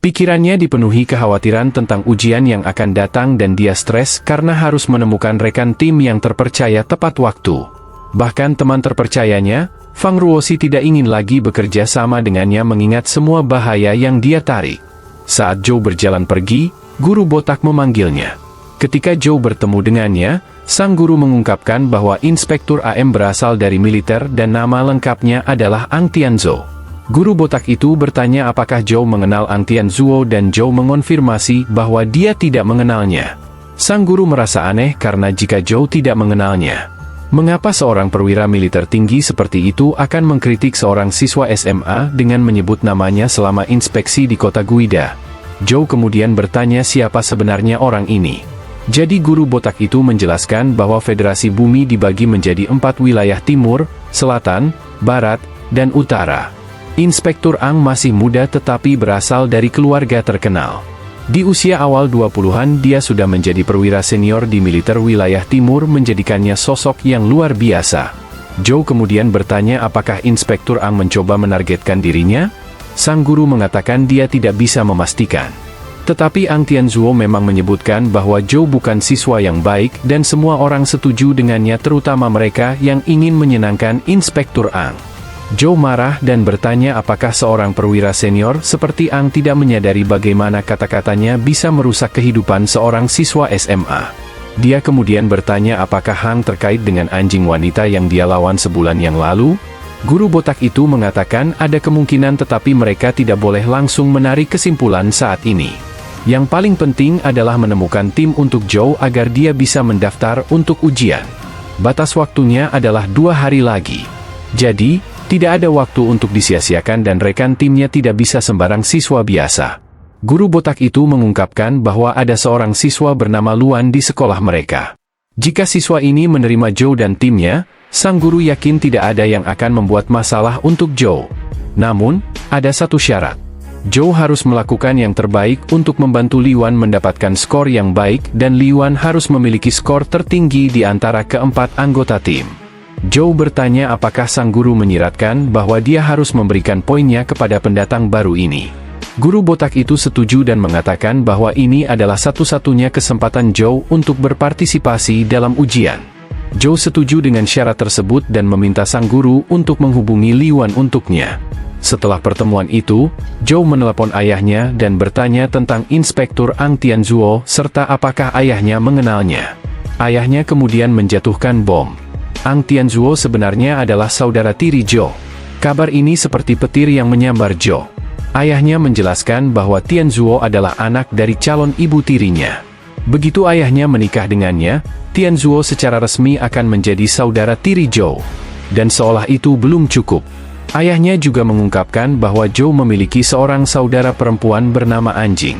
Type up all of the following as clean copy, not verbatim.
Pikirannya dipenuhi kekhawatiran tentang ujian yang akan datang dan dia stres karena harus menemukan rekan tim yang terpercaya tepat waktu. Bahkan teman terpercayanya, Fang Ruoshi tidak ingin lagi bekerja sama dengannya mengingat semua bahaya yang dia tarik. Saat Zhou berjalan pergi, guru botak memanggilnya. Ketika Zhou bertemu dengannya, sang guru mengungkapkan bahwa Inspektur AM berasal dari militer dan nama lengkapnya adalah Ang Tianzhou. Guru botak itu bertanya apakah Zhou mengenal Ang Tianzhou dan Zhou mengonfirmasi bahwa dia tidak mengenalnya. Sang guru merasa aneh karena jika Zhou tidak mengenalnya, mengapa seorang perwira militer tinggi seperti itu akan mengkritik seorang siswa SMA dengan menyebut namanya selama inspeksi di kota Guida? Zhou kemudian bertanya siapa sebenarnya orang ini. Jadi guru botak itu menjelaskan bahwa Federasi Bumi dibagi menjadi 4 wilayah timur, selatan, barat, dan utara. Inspektur Ang masih muda tetapi berasal dari keluarga terkenal. Di usia awal 20-an dia sudah menjadi perwira senior di militer wilayah timur menjadikannya sosok yang luar biasa. Zhou kemudian bertanya apakah Inspektur Ang mencoba menargetkan dirinya? Sang guru mengatakan dia tidak bisa memastikan. Tetapi Ang Tianzhou memang menyebutkan bahwa Zhou bukan siswa yang baik dan semua orang setuju dengannya terutama mereka yang ingin menyenangkan Inspektur Ang. Zhou marah dan bertanya apakah seorang perwira senior seperti Ang tidak menyadari bagaimana kata-katanya bisa merusak kehidupan seorang siswa SMA. Dia kemudian bertanya apakah Hang terkait dengan anjing wanita yang dia lawan sebulan yang lalu? Guru botak itu mengatakan ada kemungkinan tetapi mereka tidak boleh langsung menarik kesimpulan saat ini. Yang paling penting adalah menemukan tim untuk Zhou agar dia bisa mendaftar untuk ujian. Batas waktunya adalah 2 hari lagi. Jadi, tidak ada waktu untuk disia-siakan dan rekan timnya tidak bisa sembarang siswa biasa. Guru botak itu mengungkapkan bahwa ada seorang siswa bernama Luan di sekolah mereka. Jika siswa ini menerima Zhou dan timnya, sang guru yakin tidak ada yang akan membuat masalah untuk Zhou. Namun, ada satu syarat. Zhou harus melakukan yang terbaik untuk membantu Liuan mendapatkan skor yang baik dan Liuan harus memiliki skor tertinggi di antara keempat anggota tim. Zhou bertanya apakah sang guru menyiratkan bahwa dia harus memberikan poinnya kepada pendatang baru ini. Guru botak itu setuju dan mengatakan bahwa ini adalah satu-satunya kesempatan Zhou untuk berpartisipasi dalam ujian. Zhou setuju dengan syarat tersebut dan meminta sang guru untuk menghubungi Liuan untuknya. Setelah pertemuan itu, Zhou menelepon ayahnya dan bertanya tentang Inspektur Ang Tianzhou serta apakah ayahnya mengenalnya. Ayahnya kemudian menjatuhkan bom. Ang Tianzhou sebenarnya adalah saudara tiri Zhou. Kabar ini seperti petir yang menyambar Zhou. Ayahnya menjelaskan bahwa Tianzhou adalah anak dari calon ibu tirinya. Begitu ayahnya menikah dengannya, Tianzhou secara resmi akan menjadi saudara tiri Zhou. Dan seolah itu belum cukup. Ayahnya juga mengungkapkan bahwa Zhou memiliki seorang saudara perempuan bernama Anjing.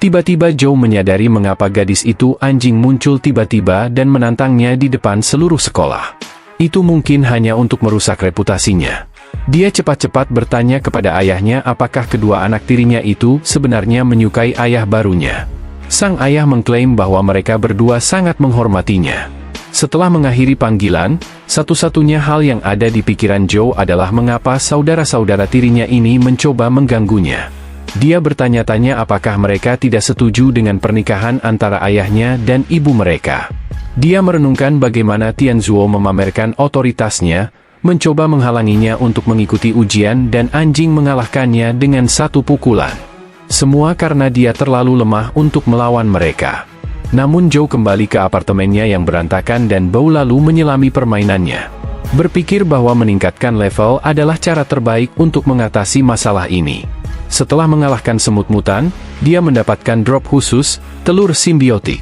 Tiba-tiba Zhou menyadari mengapa gadis itu Anjing muncul tiba-tiba dan menantangnya di depan seluruh sekolah. Itu mungkin hanya untuk merusak reputasinya. Dia cepat-cepat bertanya kepada ayahnya apakah kedua anak tirinya itu sebenarnya menyukai ayah barunya. Sang ayah mengklaim bahwa mereka berdua sangat menghormatinya. Setelah mengakhiri panggilan, satu-satunya hal yang ada di pikiran Zhou adalah mengapa saudara-saudara tirinya ini mencoba mengganggunya. Dia bertanya-tanya apakah mereka tidak setuju dengan pernikahan antara ayahnya dan ibu mereka. Dia merenungkan bagaimana Tianzhou memamerkan otoritasnya, mencoba menghalanginya untuk mengikuti ujian dan Anjing mengalahkannya dengan satu pukulan. Semua karena dia terlalu lemah untuk melawan mereka. Namun Zhou kembali ke apartemennya yang berantakan dan bau lalu menyelami permainannya. Berpikir bahwa meningkatkan level adalah cara terbaik untuk mengatasi masalah ini. Setelah mengalahkan semut mutan, dia mendapatkan drop khusus, telur simbiotik.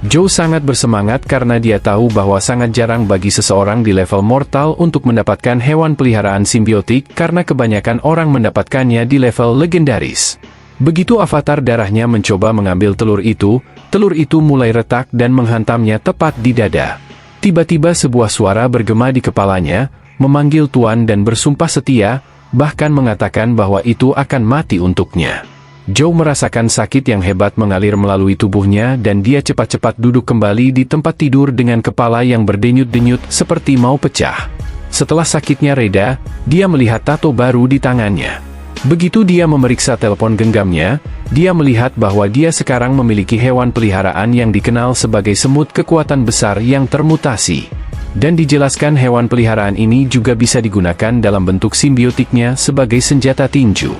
Zhou sangat bersemangat karena dia tahu bahwa sangat jarang bagi seseorang di level mortal untuk mendapatkan hewan peliharaan simbiotik karena kebanyakan orang mendapatkannya di level legendaris. Begitu avatar darahnya mencoba mengambil telur itu mulai retak dan menghantamnya tepat di dada. Tiba-tiba sebuah suara bergema di kepalanya, memanggil Tuan dan bersumpah setia, bahkan mengatakan bahwa itu akan mati untuknya. Zhou merasakan sakit yang hebat mengalir melalui tubuhnya dan dia cepat-cepat duduk kembali di tempat tidur dengan kepala yang berdenyut-denyut seperti mau pecah. Setelah sakitnya reda, dia melihat tato baru di tangannya. Begitu dia memeriksa telepon genggamnya, dia melihat bahwa dia sekarang memiliki hewan peliharaan yang dikenal sebagai semut kekuatan besar yang termutasi. Dan dijelaskan hewan peliharaan ini juga bisa digunakan dalam bentuk simbiotiknya sebagai senjata tinju.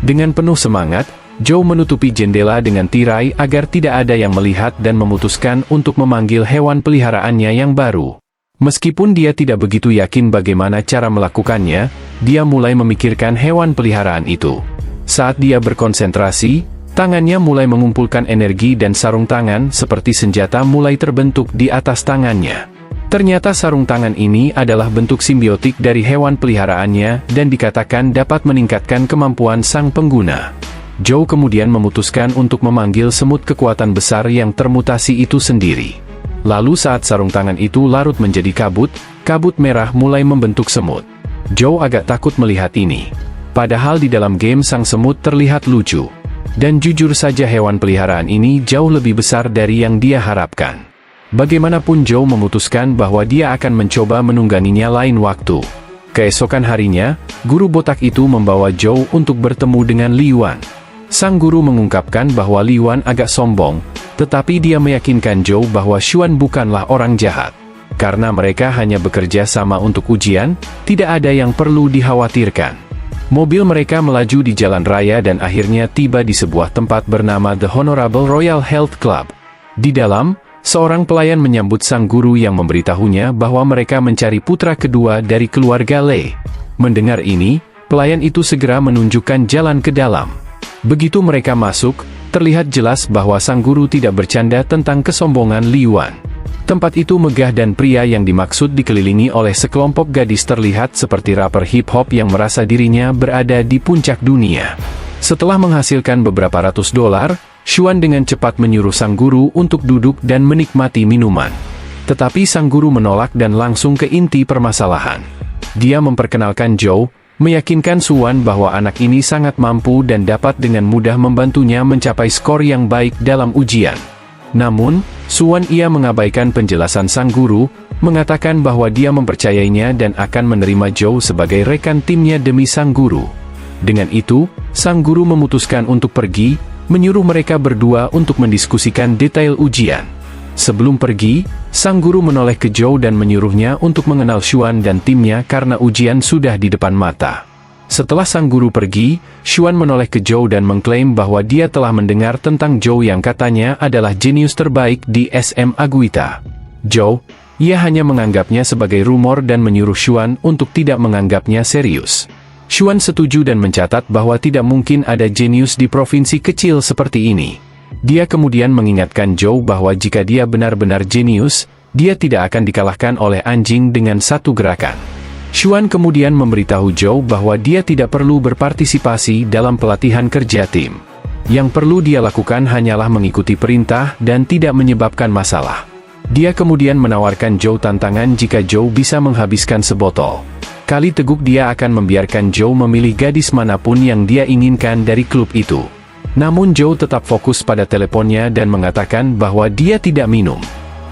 Dengan penuh semangat, Joe menutupi jendela dengan tirai agar tidak ada yang melihat dan memutuskan untuk memanggil hewan peliharaannya yang baru. Meskipun dia tidak begitu yakin bagaimana cara melakukannya, dia mulai memikirkan hewan peliharaan itu. Saat dia berkonsentrasi, tangannya mulai mengumpulkan energi dan sarung tangan seperti senjata mulai terbentuk di atas tangannya. Ternyata sarung tangan ini adalah bentuk simbiotik dari hewan peliharaannya dan dikatakan dapat meningkatkan kemampuan sang pengguna. Joe kemudian memutuskan untuk memanggil semut kekuatan besar yang termutasi itu sendiri. Lalu saat sarung tangan itu larut menjadi kabut, kabut merah mulai membentuk semut. Joe agak takut melihat ini. Padahal di dalam game sang semut terlihat lucu. Dan jujur saja hewan peliharaan ini jauh lebih besar dari yang dia harapkan. Bagaimanapun Joe memutuskan bahwa dia akan mencoba menungganginya lain waktu. Keesokan harinya, guru botak itu membawa Joe untuk bertemu dengan Li Yuan. Sang guru mengungkapkan bahwa Li Yuan agak sombong, tetapi dia meyakinkan Joe bahwa Xuan bukanlah orang jahat. Karena mereka hanya bekerja sama untuk ujian, tidak ada yang perlu dikhawatirkan. Mobil mereka melaju di jalan raya dan akhirnya tiba di sebuah tempat bernama The Honorable Royal Health Club. Di dalam, seorang pelayan menyambut sang guru yang memberitahunya bahwa mereka mencari putra kedua dari keluarga Lei. Mendengar ini, pelayan itu segera menunjukkan jalan ke dalam. Begitu mereka masuk, terlihat jelas bahwa sang guru tidak bercanda tentang kesombongan Li Yuan. Tempat itu megah dan pria yang dimaksud dikelilingi oleh sekelompok gadis terlihat seperti rapper hip-hop yang merasa dirinya berada di puncak dunia. Setelah menghasilkan beberapa ratus dolar, Xuan dengan cepat menyuruh sang guru untuk duduk dan menikmati minuman. Tetapi sang guru menolak dan langsung ke inti permasalahan. Dia memperkenalkan Joe, meyakinkan Xuan bahwa anak ini sangat mampu dan dapat dengan mudah membantunya mencapai skor yang baik dalam ujian. Namun, Xuan ia mengabaikan penjelasan sang guru, mengatakan bahwa dia mempercayainya dan akan menerima Joe sebagai rekan timnya demi sang guru. Dengan itu, sang guru memutuskan untuk pergi, menyuruh mereka berdua untuk mendiskusikan detail ujian. Sebelum pergi, sang guru menoleh ke Joe dan menyuruhnya untuk mengenal Xuan dan timnya karena ujian sudah di depan mata. Setelah sang guru pergi, Xuan menoleh ke Joe dan mengklaim bahwa dia telah mendengar tentang Joe yang katanya adalah jenius terbaik di SM Aguita. Joe, ia hanya menganggapnya sebagai rumor dan menyuruh Xuan untuk tidak menganggapnya serius. Xuan setuju dan mencatat bahwa tidak mungkin ada jenius di provinsi kecil seperti ini. Dia kemudian mengingatkan Joe bahwa jika dia benar-benar jenius, dia tidak akan dikalahkan oleh anjing dengan satu gerakan. Xuan kemudian memberitahu Joe bahwa dia tidak perlu berpartisipasi dalam pelatihan kerja tim. Yang perlu dia lakukan hanyalah mengikuti perintah dan tidak menyebabkan masalah. Dia kemudian menawarkan Joe tantangan jika Joe bisa menghabiskan sebotol. Kali teguk dia akan membiarkan Joe memilih gadis manapun yang dia inginkan dari klub itu. Namun Joe tetap fokus pada teleponnya dan mengatakan bahwa dia tidak minum.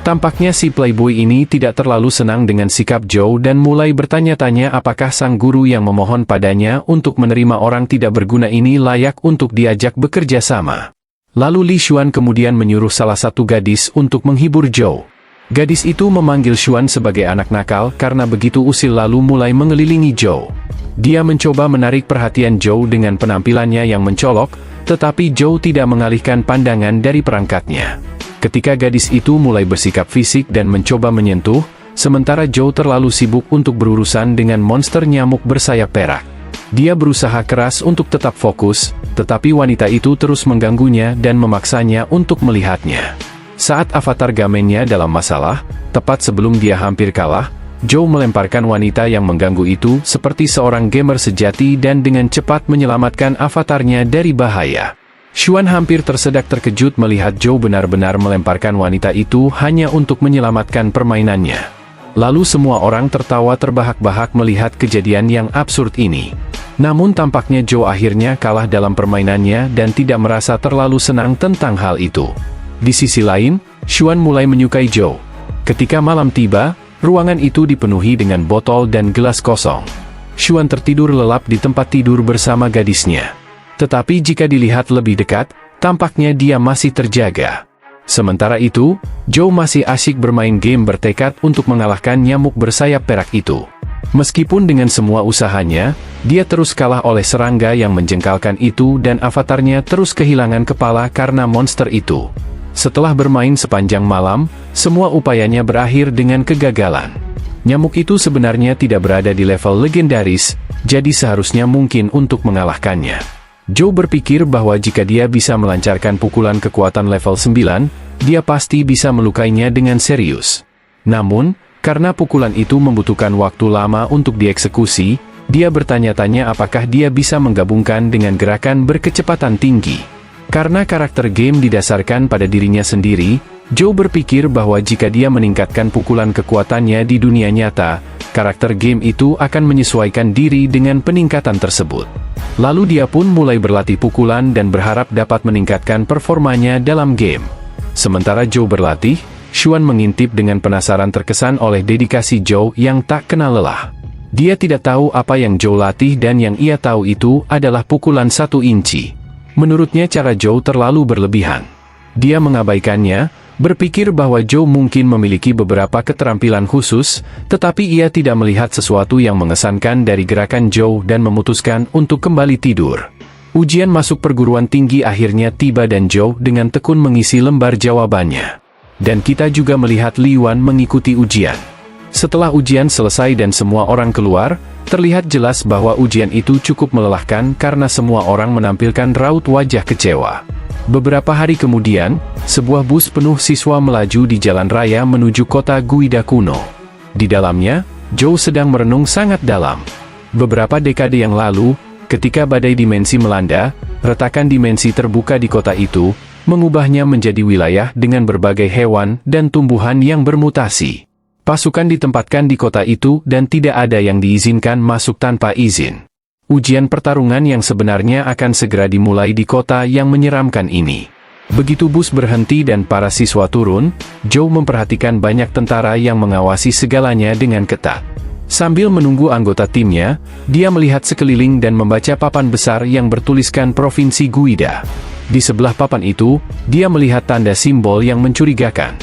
Tampaknya si playboy ini tidak terlalu senang dengan sikap Joe dan mulai bertanya-tanya apakah sang guru yang memohon padanya untuk menerima orang tidak berguna ini layak untuk diajak bekerja sama. Lalu Li Xuan kemudian menyuruh salah satu gadis untuk menghibur Joe. Gadis itu memanggil Xuan sebagai anak nakal karena begitu usil lalu mulai mengelilingi Joe. Dia mencoba menarik perhatian Joe dengan penampilannya yang mencolok, tetapi Joe tidak mengalihkan pandangan dari perangkatnya. Ketika gadis itu mulai bersikap fisik dan mencoba menyentuh, sementara Joe terlalu sibuk untuk berurusan dengan monster nyamuk bersayap perak. Dia berusaha keras untuk tetap fokus, tetapi wanita itu terus mengganggunya dan memaksanya untuk melihatnya. Saat avatar gamennya dalam masalah, tepat sebelum dia hampir kalah, Joe melemparkan wanita yang mengganggu itu seperti seorang gamer sejati dan dengan cepat menyelamatkan avatarnya dari bahaya. Xuan hampir tersedak terkejut melihat Joe benar-benar melemparkan wanita itu hanya untuk menyelamatkan permainannya. Lalu semua orang tertawa terbahak-bahak melihat kejadian yang absurd ini. Namun tampaknya Joe akhirnya kalah dalam permainannya dan tidak merasa terlalu senang tentang hal itu. Di sisi lain, Xuan mulai menyukai Joe. Ketika malam tiba, ruangan itu dipenuhi dengan botol dan gelas kosong. Xuan tertidur lelap di tempat tidur bersama gadisnya. Tetapi jika dilihat lebih dekat, tampaknya dia masih terjaga. Sementara itu, Zhou masih asyik bermain game bertekad untuk mengalahkan nyamuk bersayap perak itu. Meskipun dengan semua usahanya, dia terus kalah oleh serangga yang menjengkalkan itu dan avatarnya terus kehilangan kepala karena monster itu. Setelah bermain sepanjang malam, semua upayanya berakhir dengan kegagalan. Nyamuk itu sebenarnya tidak berada di level legendaris, jadi seharusnya mungkin untuk mengalahkannya. Zhou berpikir bahwa jika dia bisa melancarkan pukulan kekuatan level 9, dia pasti bisa melukainya dengan serius. Namun, karena pukulan itu membutuhkan waktu lama untuk dieksekusi, dia bertanya-tanya apakah dia bisa menggabungkan dengan gerakan berkecepatan tinggi. Karena karakter game didasarkan pada dirinya sendiri, Zhou berpikir bahwa jika dia meningkatkan pukulan kekuatannya di dunia nyata, karakter game itu akan menyesuaikan diri dengan peningkatan tersebut. Lalu dia pun mulai berlatih pukulan dan berharap dapat meningkatkan performanya dalam game. Sementara Zhou berlatih, Xuan mengintip dengan penasaran terkesan oleh dedikasi Zhou yang tak kenal lelah. Dia tidak tahu apa yang Zhou latih dan yang ia tahu itu adalah pukulan 1 inci. Menurutnya cara Zhou terlalu berlebihan. Dia mengabaikannya, berpikir bahwa Zhou mungkin memiliki beberapa keterampilan khusus, tetapi ia tidak melihat sesuatu yang mengesankan dari gerakan Zhou dan memutuskan untuk kembali tidur. Ujian masuk perguruan tinggi akhirnya tiba dan Zhou dengan tekun mengisi lembar jawabannya. Dan kita juga melihat Li Yuan mengikuti ujian. Setelah ujian selesai dan semua orang keluar, terlihat jelas bahwa ujian itu cukup melelahkan karena semua orang menampilkan raut wajah kecewa. Beberapa hari kemudian, sebuah bus penuh siswa melaju di jalan raya menuju kota Guida kuno. Di dalamnya, Zhou sedang merenung sangat dalam. Beberapa dekade yang lalu, ketika badai dimensi melanda, retakan dimensi terbuka di kota itu, mengubahnya menjadi wilayah dengan berbagai hewan dan tumbuhan yang bermutasi. Pasukan ditempatkan di kota itu dan tidak ada yang diizinkan masuk tanpa izin. Ujian pertarungan yang sebenarnya akan segera dimulai di kota yang menyeramkan ini. Begitu bus berhenti dan para siswa turun, Zhou memperhatikan banyak tentara yang mengawasi segalanya dengan ketat. Sambil menunggu anggota timnya, dia melihat sekeliling dan membaca papan besar yang bertuliskan Provinsi Guida. Di sebelah papan itu, dia melihat tanda simbol yang mencurigakan.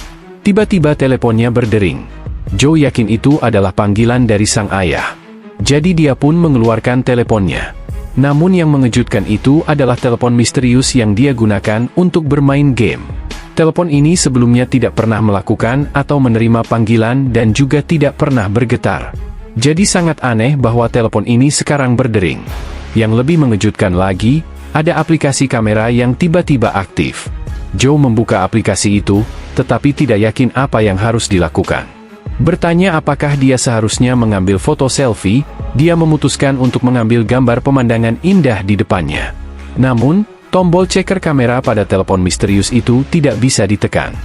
Tiba-tiba teleponnya berdering. Zhou yakin itu adalah panggilan dari sang ayah. Jadi dia pun mengeluarkan teleponnya. Namun yang mengejutkan itu adalah telepon misterius yang dia gunakan untuk bermain game. Telepon ini sebelumnya tidak pernah melakukan atau menerima panggilan dan juga tidak pernah bergetar. Jadi sangat aneh bahwa telepon ini sekarang berdering. Yang lebih mengejutkan lagi, ada aplikasi kamera yang tiba-tiba aktif. Zhou membuka aplikasi itu, tetapi tidak yakin apa yang harus dilakukan. Bertanya apakah dia seharusnya mengambil foto selfie, dia memutuskan untuk mengambil gambar pemandangan indah di depannya. Namun, tombol checker kamera pada telepon misterius itu tidak bisa ditekan.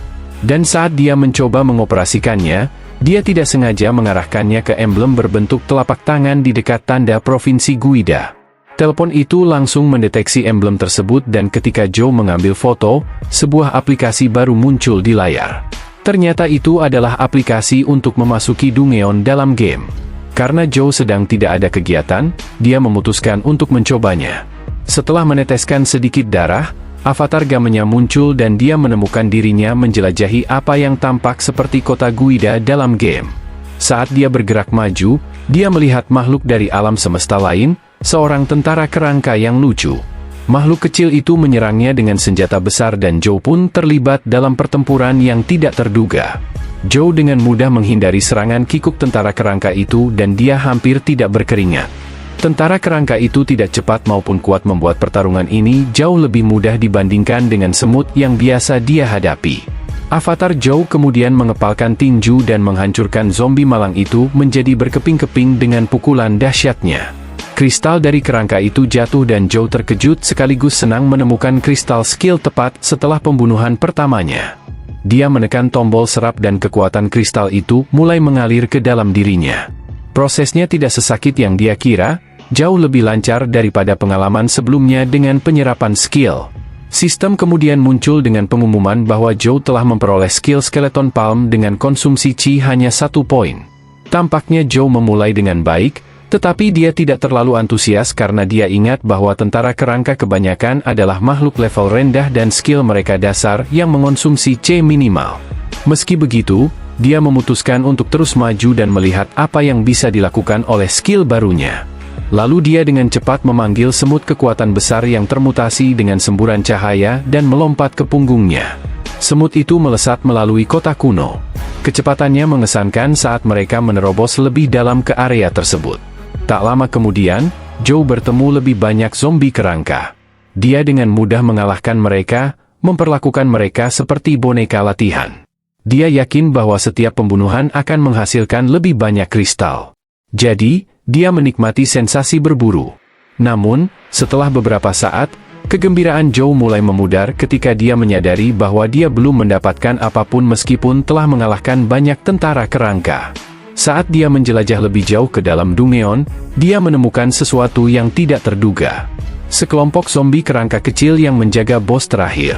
Dan saat dia mencoba mengoperasikannya, dia tidak sengaja mengarahkannya ke emblem berbentuk telapak tangan di dekat tanda Provinsi Guida. Telepon itu langsung mendeteksi emblem tersebut dan ketika Zhou mengambil foto, sebuah aplikasi baru muncul di layar. Ternyata itu adalah aplikasi untuk memasuki Dungeon dalam game. Karena Zhou sedang tidak ada kegiatan, dia memutuskan untuk mencobanya. Setelah meneteskan sedikit darah, avatar gamenya muncul dan dia menemukan dirinya menjelajahi apa yang tampak seperti kota Guida dalam game. Saat dia bergerak maju, dia melihat makhluk dari alam semesta lain, seorang tentara kerangka yang lucu. Makhluk kecil itu menyerangnya dengan senjata besar dan Zhou pun terlibat dalam pertempuran yang tidak terduga. Zhou dengan mudah menghindari serangan kikuk tentara kerangka itu dan dia hampir tidak berkeringat. Tentara kerangka itu tidak cepat maupun kuat membuat pertarungan ini jauh lebih mudah dibandingkan dengan semut yang biasa dia hadapi. Avatar Zhou kemudian mengepalkan tinju dan menghancurkan zombie malang itu menjadi berkeping-keping dengan pukulan dahsyatnya. Kristal dari kerangka itu jatuh dan Zhou terkejut sekaligus senang menemukan kristal skill tepat setelah pembunuhan pertamanya. Dia menekan tombol serap dan kekuatan kristal itu mulai mengalir ke dalam dirinya. Prosesnya tidak sesakit yang dia kira, jauh lebih lancar daripada pengalaman sebelumnya dengan penyerapan skill. Sistem kemudian muncul dengan pengumuman bahwa Zhou telah memperoleh skill Skeleton Palm dengan konsumsi Qi hanya 1 poin. Tampaknya Zhou memulai dengan baik, Tetapi dia tidak terlalu antusias karena dia ingat bahwa tentara kerangka kebanyakan adalah makhluk level rendah dan skill mereka dasar yang mengonsumsi C minimal. Meski begitu, dia memutuskan untuk terus maju dan melihat apa yang bisa dilakukan oleh skill barunya. Lalu dia dengan cepat memanggil semut kekuatan besar yang termutasi dengan semburan cahaya dan melompat ke punggungnya. Semut itu melesat melalui kota kuno. Kecepatannya mengesankan saat mereka menerobos lebih dalam ke area tersebut. Tak lama kemudian, Joe bertemu lebih banyak zombie kerangka. Dia dengan mudah mengalahkan mereka, memperlakukan mereka seperti boneka latihan. Dia yakin bahwa setiap pembunuhan akan menghasilkan lebih banyak kristal. Jadi, dia menikmati sensasi berburu. Namun, setelah beberapa saat, kegembiraan Joe mulai memudar ketika dia menyadari bahwa dia belum mendapatkan apapun meskipun telah mengalahkan banyak tentara kerangka. Saat dia menjelajah lebih jauh ke dalam Dungeon, dia menemukan sesuatu yang tidak terduga. Sekelompok zombie kerangka kecil yang menjaga bos terakhir.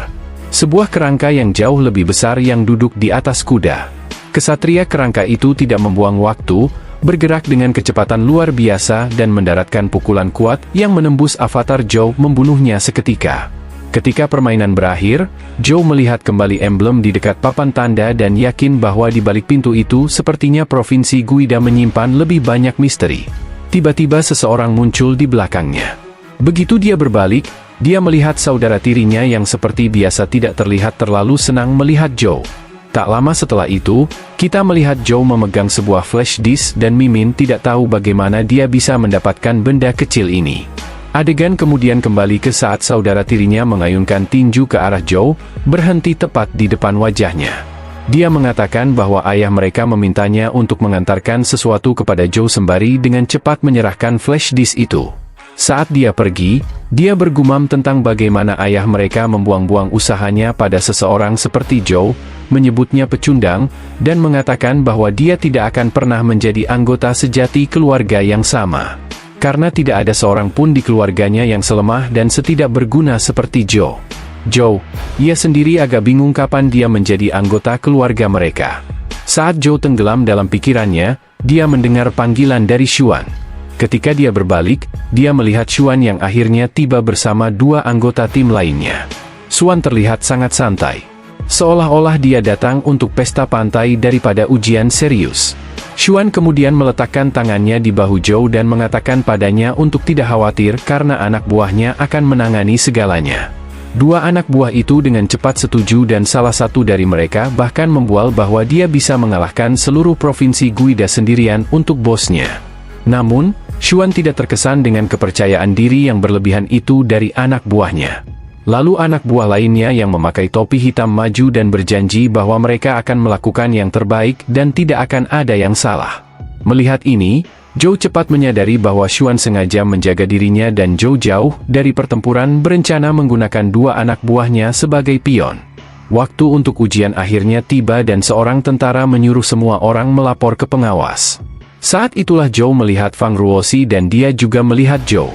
Sebuah kerangka yang jauh lebih besar yang duduk di atas kuda. Kesatria kerangka itu tidak membuang waktu, bergerak dengan kecepatan luar biasa dan mendaratkan pukulan kuat yang menembus avatar Joe membunuhnya seketika. Ketika permainan berakhir, Joe melihat kembali emblem di dekat papan tanda dan yakin bahwa di balik pintu itu sepertinya Provinsi Guida menyimpan lebih banyak misteri. Tiba-tiba seseorang muncul di belakangnya. Begitu dia berbalik, dia melihat saudara tirinya yang seperti biasa tidak terlihat terlalu senang melihat Joe. Tak lama setelah itu, kita melihat Joe memegang sebuah flash disk dan Mimin tidak tahu bagaimana dia bisa mendapatkan benda kecil ini. Adegan kemudian kembali ke saat saudara tirinya mengayunkan tinju ke arah Joe, berhenti tepat di depan wajahnya. Dia mengatakan bahwa ayah mereka memintanya untuk mengantarkan sesuatu kepada Joe sembari dengan cepat menyerahkan flash disk itu. Saat dia pergi, dia bergumam tentang bagaimana ayah mereka membuang-buang usahanya pada seseorang seperti Joe, menyebutnya pecundang, dan mengatakan bahwa dia tidak akan pernah menjadi anggota sejati keluarga yang sama. Karena tidak ada seorang pun di keluarganya yang selemah dan setidak berguna seperti Joe. Ia sendiri agak bingung kapan dia menjadi anggota keluarga mereka. Saat Joe tenggelam dalam pikirannya, dia mendengar panggilan dari Xuan. Ketika dia berbalik, dia melihat Xuan yang akhirnya tiba bersama dua anggota tim lainnya. Xuan terlihat sangat santai. Seolah-olah dia datang untuk pesta pantai daripada ujian serius. Xuan kemudian meletakkan tangannya di bahu Joe dan mengatakan padanya untuk tidak khawatir karena anak buahnya akan menangani segalanya. Dua anak buah itu dengan cepat setuju dan salah satu dari mereka bahkan membual bahwa dia bisa mengalahkan seluruh provinsi Guida sendirian untuk bosnya. Namun, Xuan tidak terkesan dengan kepercayaan diri yang berlebihan itu dari anak buahnya. Lalu anak buah lainnya yang memakai topi hitam maju dan berjanji bahwa mereka akan melakukan yang terbaik dan tidak akan ada yang salah. Melihat ini, Joe cepat menyadari bahwa Xuan sengaja menjaga dirinya dan Joe jauh dari pertempuran berencana menggunakan dua anak buahnya sebagai pion. Waktu untuk ujian akhirnya tiba dan seorang tentara menyuruh semua orang melapor ke pengawas. Saat itulah Joe melihat Fang Ruosi dan dia juga melihat Joe.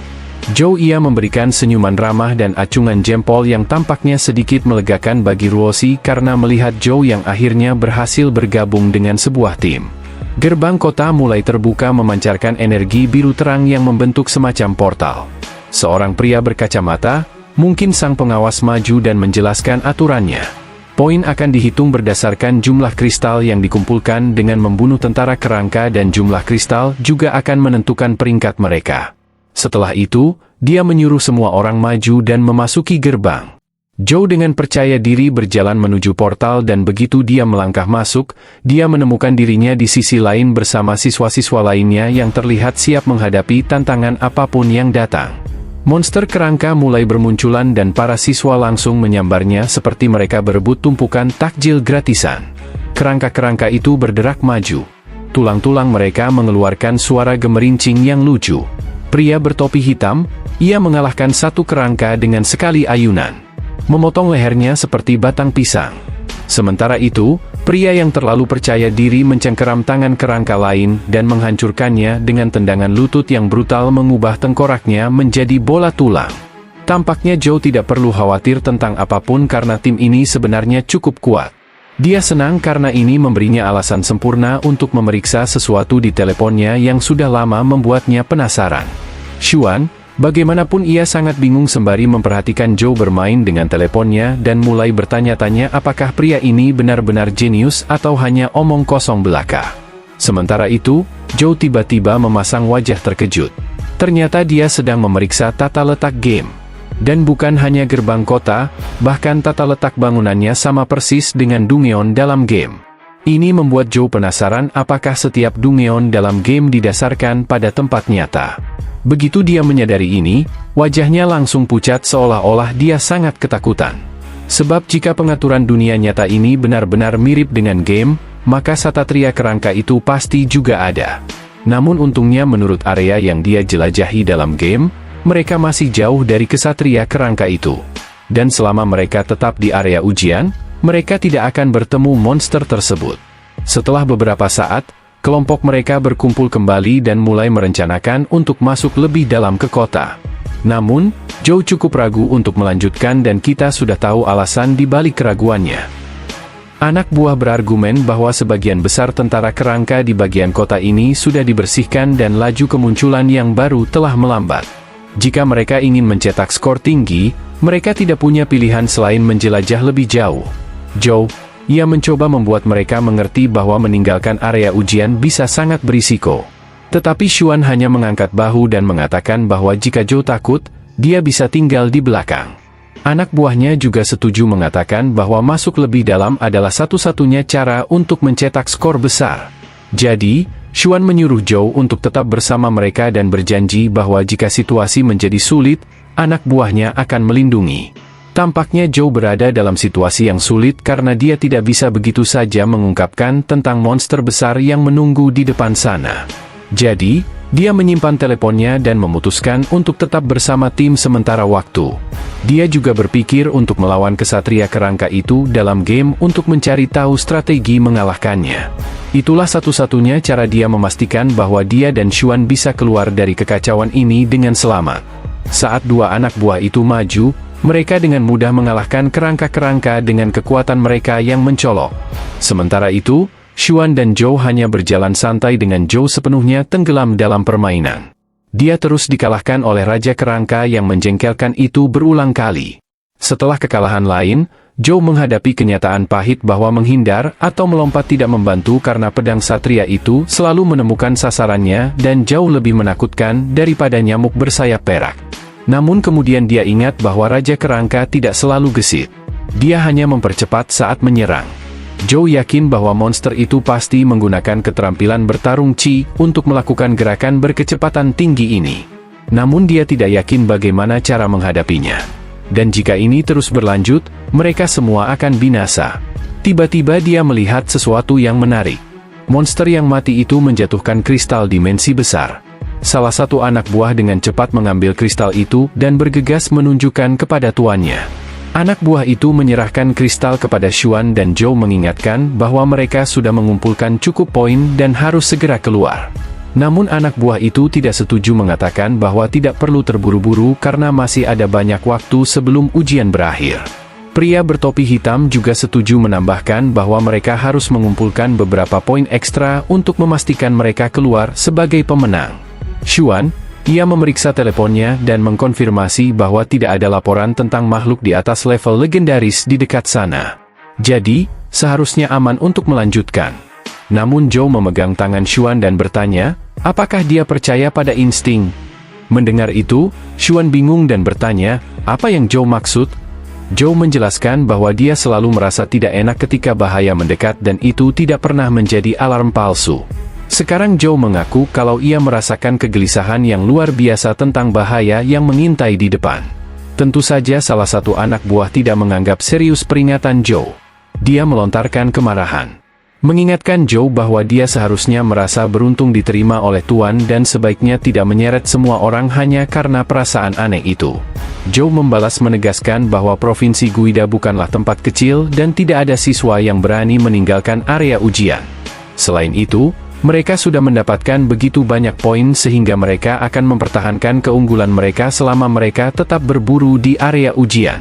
Ia memberikan senyuman ramah dan acungan jempol yang tampaknya sedikit melegakan bagi Ruosi karena melihat Joe yang akhirnya berhasil bergabung dengan sebuah tim. Gerbang kota mulai terbuka memancarkan energi biru terang yang membentuk semacam portal. Seorang pria berkacamata, mungkin sang pengawas maju dan menjelaskan aturannya. Poin akan dihitung berdasarkan jumlah kristal yang dikumpulkan dengan membunuh tentara kerangka dan jumlah kristal juga akan menentukan peringkat mereka. Setelah itu, dia menyuruh semua orang maju dan memasuki gerbang. Joe dengan percaya diri berjalan menuju portal dan begitu dia melangkah masuk, dia menemukan dirinya di sisi lain bersama siswa-siswa lainnya yang terlihat siap menghadapi tantangan apapun yang datang. Monster kerangka mulai bermunculan dan para siswa langsung menyambarnya seperti mereka berebut tumpukan takjil gratisan. Kerangka-kerangka itu bergerak maju. Tulang-tulang mereka mengeluarkan suara gemerincing yang lucu. Pria bertopi hitam, ia mengalahkan satu kerangka dengan sekali ayunan. Memotong lehernya seperti batang pisang. Sementara itu, pria yang terlalu percaya diri mencengkeram tangan kerangka lain dan menghancurkannya dengan tendangan lutut yang brutal mengubah tengkoraknya menjadi bola tulang. Tampaknya Joe tidak perlu khawatir tentang apapun karena tim ini sebenarnya cukup kuat. Dia senang karena ini memberinya alasan sempurna untuk memeriksa sesuatu di teleponnya yang sudah lama membuatnya penasaran. Xuan, bagaimanapun ia sangat bingung sembari memperhatikan Zhou bermain dengan teleponnya dan mulai bertanya-tanya apakah pria ini benar-benar jenius atau hanya omong kosong belaka. Sementara itu, Zhou tiba-tiba memasang wajah terkejut. Ternyata dia sedang memeriksa tata letak game. Dan bukan hanya gerbang kota, bahkan tata letak bangunannya sama persis dengan Dungeon dalam game. Ini membuat Zhou penasaran apakah setiap Dungeon dalam game didasarkan pada tempat nyata. Begitu dia menyadari ini, wajahnya langsung pucat seolah-olah dia sangat ketakutan. Sebab jika pengaturan dunia nyata ini benar-benar mirip dengan game, maka Satria Kerangka itu pasti juga ada. Namun untungnya menurut area yang dia jelajahi dalam game, mereka masih jauh dari kesatria kerangka itu. Dan selama mereka tetap di area ujian, mereka tidak akan bertemu monster tersebut. Setelah beberapa saat, kelompok mereka berkumpul kembali dan mulai merencanakan untuk masuk lebih dalam ke kota. Namun, Zhou cukup ragu untuk melanjutkan dan kita sudah tahu alasan di balik keraguannya. Anak buah berargumen bahwa sebagian besar tentara kerangka di bagian kota ini sudah dibersihkan dan laju kemunculan yang baru telah melambat. Jika mereka ingin mencetak skor tinggi, mereka tidak punya pilihan selain menjelajah lebih jauh. Zhou, ia mencoba membuat mereka mengerti bahwa meninggalkan area ujian bisa sangat berisiko. Tetapi Xuan hanya mengangkat bahu dan mengatakan bahwa jika Zhou takut, dia bisa tinggal di belakang. Anak buahnya juga setuju mengatakan bahwa masuk lebih dalam adalah satu-satunya cara untuk mencetak skor besar. Jadi, Xuan menyuruh Zhou untuk tetap bersama mereka dan berjanji bahwa jika situasi menjadi sulit, anak buahnya akan melindungi. Tampaknya Zhou berada dalam situasi yang sulit karena dia tidak bisa begitu saja mengungkapkan tentang monster besar yang menunggu di depan sana. Jadi, dia menyimpan teleponnya dan memutuskan untuk tetap bersama tim sementara waktu. Dia juga berpikir untuk melawan kesatria kerangka itu dalam game untuk mencari tahu strategi mengalahkannya. Itulah satu-satunya cara dia memastikan bahwa dia dan Xuan bisa keluar dari kekacauan ini dengan selamat. Saat dua anak buah itu maju, mereka dengan mudah mengalahkan kerangka-kerangka dengan kekuatan mereka yang mencolok. Sementara itu, Xuan dan Zhou hanya berjalan santai dengan Zhou sepenuhnya tenggelam dalam permainan. Dia terus dikalahkan oleh Raja Kerangka yang menjengkelkan itu berulang kali. Setelah kekalahan lain, Zhou menghadapi kenyataan pahit bahwa menghindar atau melompat tidak membantu karena pedang satria itu selalu menemukan sasarannya dan jauh lebih menakutkan daripada nyamuk bersayap perak. Namun kemudian dia ingat bahwa Raja Kerangka tidak selalu gesit. Dia hanya mempercepat saat menyerang. Zhou yakin bahwa monster itu pasti menggunakan keterampilan bertarung Qi untuk melakukan gerakan berkecepatan tinggi ini. Namun dia tidak yakin bagaimana cara menghadapinya. Dan jika ini terus berlanjut, mereka semua akan binasa. Tiba-tiba dia melihat sesuatu yang menarik. Monster yang mati itu menjatuhkan kristal dimensi besar. Salah satu anak buah dengan cepat mengambil kristal itu dan bergegas menunjukkan kepada tuannya. Anak buah itu menyerahkan kristal kepada Xuan dan Zhou mengingatkan bahwa mereka sudah mengumpulkan cukup poin dan harus segera keluar. Namun anak buah itu tidak setuju mengatakan bahwa tidak perlu terburu-buru karena masih ada banyak waktu sebelum ujian berakhir. Pria bertopi hitam juga setuju menambahkan bahwa mereka harus mengumpulkan beberapa poin ekstra untuk memastikan mereka keluar sebagai pemenang. Xuan, ia memeriksa teleponnya dan mengkonfirmasi bahwa tidak ada laporan tentang makhluk di atas level legendaris di dekat sana. Jadi, seharusnya aman untuk melanjutkan. Namun Zhou memegang tangan Xuan dan bertanya, apakah dia percaya pada insting? Mendengar itu, Xuan bingung dan bertanya, apa yang Zhou maksud? Zhou menjelaskan bahwa dia selalu merasa tidak enak ketika bahaya mendekat dan itu tidak pernah menjadi alarm palsu. Sekarang Zhou mengaku kalau ia merasakan kegelisahan yang luar biasa tentang bahaya yang mengintai di depan. Tentu saja salah satu anak buah tidak menganggap serius peringatan Zhou. Dia melontarkan kemarahan. Mengingatkan Zhou bahwa dia seharusnya merasa beruntung diterima oleh Tuan dan sebaiknya tidak menyeret semua orang hanya karena perasaan aneh itu. Zhou membalas menegaskan bahwa Provinsi Guida bukanlah tempat kecil dan tidak ada siswa yang berani meninggalkan area ujian. Selain itu, mereka sudah mendapatkan begitu banyak poin sehingga mereka akan mempertahankan keunggulan mereka selama mereka tetap berburu di area ujian.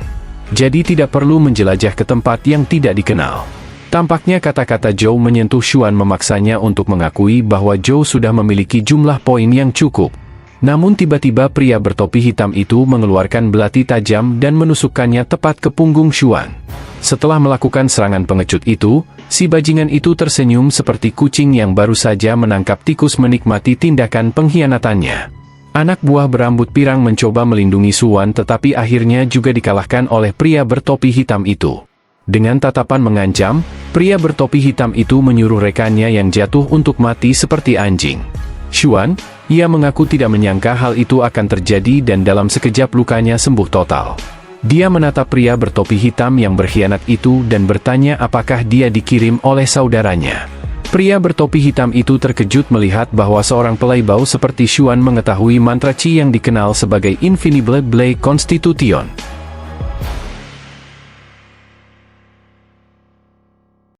Jadi tidak perlu menjelajah ke tempat yang tidak dikenal. Tampaknya kata-kata Zhou menyentuh Xuan memaksanya untuk mengakui bahwa Zhou sudah memiliki jumlah poin yang cukup. Namun tiba-tiba pria bertopi hitam itu mengeluarkan belati tajam dan menusukkannya tepat ke punggung Xuan. Setelah melakukan serangan pengecut itu, si bajingan itu tersenyum seperti kucing yang baru saja menangkap tikus menikmati tindakan pengkhianatannya. Anak buah berambut pirang mencoba melindungi Xuan tetapi akhirnya juga dikalahkan oleh pria bertopi hitam itu. Dengan tatapan mengancam, pria bertopi hitam itu menyuruh rekannya yang jatuh untuk mati seperti anjing. Xuan, ia mengaku tidak menyangka hal itu akan terjadi dan dalam sekejap lukanya sembuh total. Dia menatap pria bertopi hitam yang berkhianat itu dan bertanya apakah dia dikirim oleh saudaranya. Pria bertopi hitam itu terkejut melihat bahwa seorang pelaybau seperti Xuan mengetahui mantra Qi yang dikenal sebagai Infinible Blade Constitution.